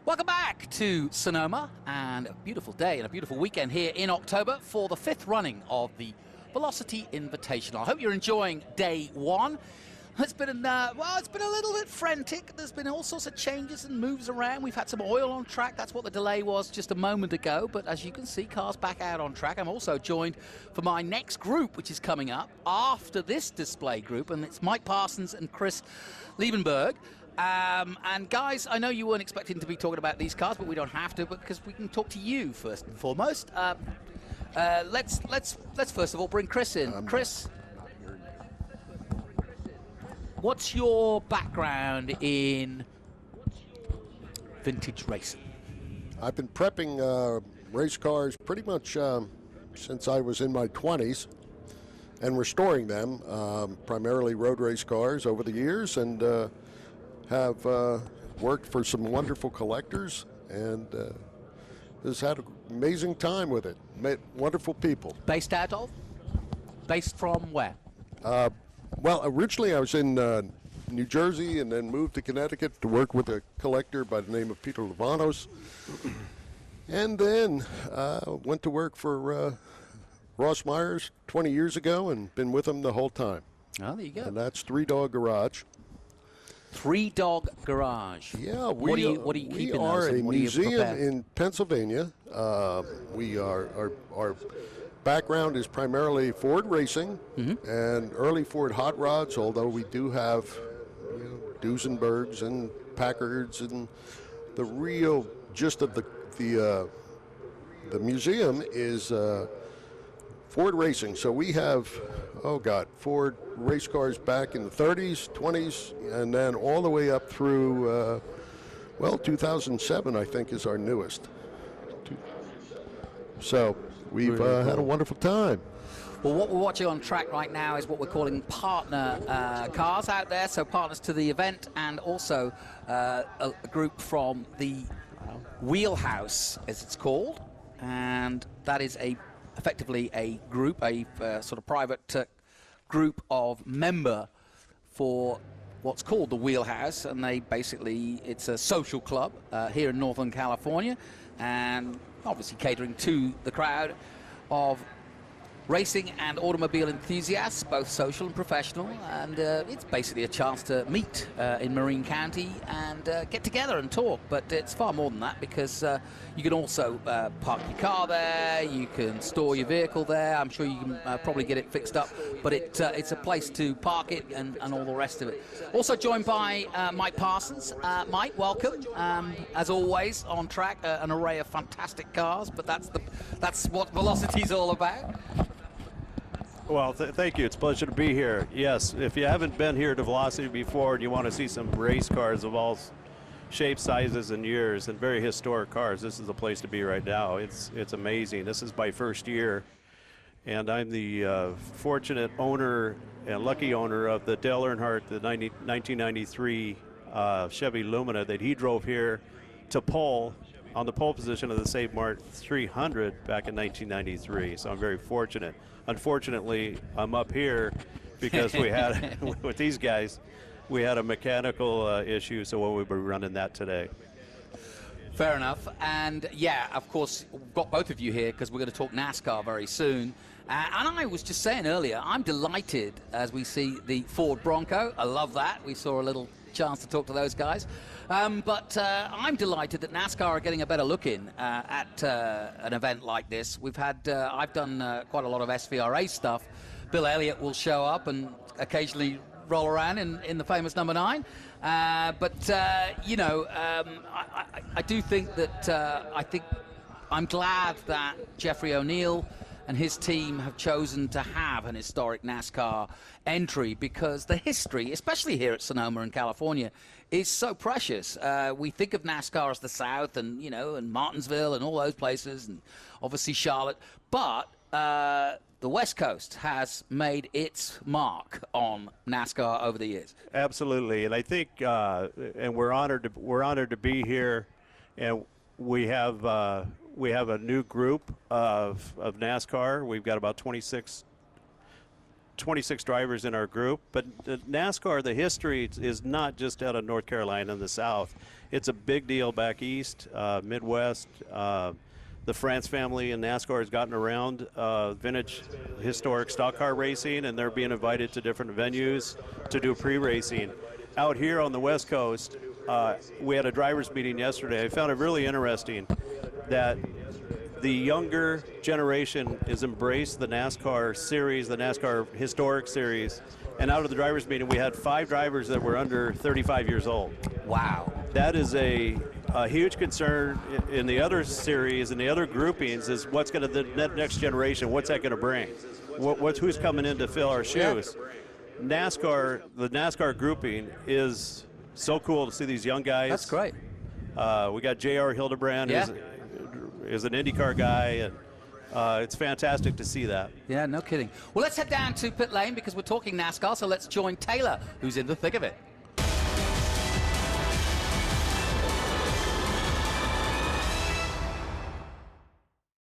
Welcome back to Sonoma, and a beautiful day and a beautiful weekend here in October for the 5th running of the Velocity Invitational. I hope you're enjoying day one. It's been, it's been a little bit frantic. There's been all sorts of changes and moves around. We've had some oil on track. That's what the delay was just a moment ago. But as you can see, cars back out on track. I'm also joined for my next group, which is coming up after this display group, and it's Mike Parsons and Chris Liebenberg. And guys, I know you weren't expecting to be talking about these cars, but we don't have to because we can talk to you first and foremost. Let's first of all bring Chris in. Chris, what's your background in vintage racing? I've been prepping race cars pretty much since I was in my 20s and restoring them, primarily road race cars over the years, and have worked for some wonderful collectors and has had an amazing time with it. Met wonderful people. Based out of? Based from where? Well, originally I was in New Jersey and then moved to Connecticut to work with a collector by the name of Peter Lavanos. And then went to work for Ross Myers 20 years ago and been with him the whole time. Oh, there you go. And that's Three Dog Garage. Three Dog Garage. Yeah, what do you keep in those? We are a museum in in Pennsylvania. Our background is primarily Ford racing and early Ford hot rods, although we do have Duesenbergs and Packards, and the real gist of the museum is Ford racing. So we have, Ford race cars back in the 30s, 20s, and then all the way up through, 2007, I think, is our newest. So we've had a wonderful time. Well, what we're watching on track right now is what we're calling partner cars out there, so partners to the event, and also a group from the Wheelhouse, as it's called, and that is effectively a group, a sort of private group of member for what's called the Wheelhouse, and it's a social club here in Northern California, and obviously catering to the crowd of racing and automobile enthusiasts, both social and professional, and it's basically a chance to meet in Marin County and get together and talk. But it's far more than that, because you can also park your car there, you can store your vehicle there. I'm sure you can probably get it fixed up, but it's a place to park it and all the rest of it. Also joined by Mike Parsons. Mike, welcome. As always, on track, an array of fantastic cars, but that's what Velocity's all about. Well, thank you. It's a pleasure to be here. Yes, if you haven't been here to Velocity before and you want to see some race cars of all shapes, sizes, and years, and very historic cars, this is the place to be right now. It's amazing. This is my first year, and I'm the fortunate owner and lucky owner of the Dale Earnhardt, the 1993 Chevy Lumina that he drove here to pole on the pole position of the Save Mart 300 back in 1993. So I'm very fortunate. Unfortunately, I'm up here because we had, with these guys, we had a mechanical issue, so we'll be running that today. Fair enough. And yeah, of course, we've got both of you here because we're going to talk NASCAR very soon. And I was just saying earlier, I'm delighted as we see the Ford Bronco. I love that. We saw a little chance to talk to those guys. But I'm delighted that NASCAR are getting a better look in at an event like this. We've had, I've done quite a lot of SVRA stuff. Bill Elliott will show up and occasionally roll around in the famous number 9. I do think that, I'm glad that Jeffrey O'Neill and his team have chosen to have an historic NASCAR entry, because the history, especially here at Sonoma in California, is so precious. We think of NASCAR as the South and, and Martinsville and all those places, and obviously Charlotte, but the West Coast has made its mark on NASCAR over the years. Absolutely, and I think, and we're honored to be here, and we have a new group of NASCAR. We've got about 26 26 drivers in our group, but NASCAR, the history is not just out of North Carolina and the South. It's a big deal back east, Midwest. The France family in NASCAR has gotten around vintage historic stock car racing, and they're being invited to different venues to do pre-racing. Out here on the West Coast, we had a drivers meeting yesterday. I found it really interesting that the younger generation has embraced the NASCAR series, the NASCAR historic series, and out of the drivers meeting, we had 5 drivers that were under 35 years old. Wow. That is a huge concern in the other series and the other groupings is what's going to, the next generation, what's that going to bring? Who's coming in to fill our shoes? Yeah. NASCAR, the NASCAR grouping is so cool to see these young guys. That's great. We got J.R. Hildebrand, yeah. is an IndyCar guy, and it's fantastic to see that. Yeah, no kidding. Well, let's head down to pit lane because we're talking NASCAR, so let's join Taylor, who's in the thick of it.